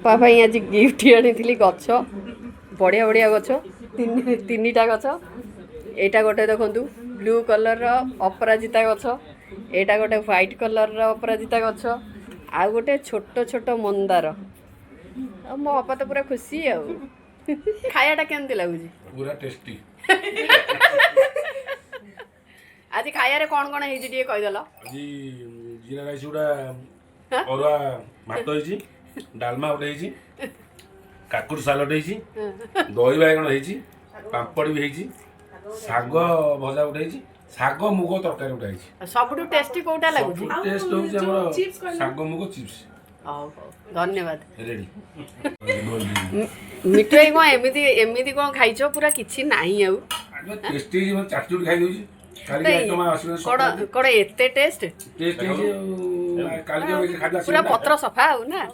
बापा आज गिफ्ट आनी गछ बढ़िया बढ़िया गछ तीन टा गछ एटा गोटे देखु ब्लू कलर अपराजिता गछ एटा गोटे व्हाइट कलर अपराजिता गछ आ गोटे छोट छोट मंदार मो बापा तो पूरा खुशी खायाटा केमती लगुच पूरा टेस्टी आज खाया कौन कौन है कहीदेल आज जीरा राइस गुड़ा अरुआ भात होइछि डालमा गोटे होइछि काकुड़ सालड होइछि दही बाइगण होइछि पापड़ भी होइछि साग भजा गोटे होइछि साग मुग तरकारी गोटे होइछि सबुठु टेस्टी कोटा लगुच टेस्ट होइछि हमर साग मुग चिप्स धन्यवाद रेडी मिठू भाई कौन एमती एमती कौन खाइछ पूरा किछि नाही आउ टेस्टी जी चाटचुट खाइ दोछि काली आइटम आसले कौन एते टेस्ट टेस्ट होइछि काली खादा पूरा पत्र सफा हो ना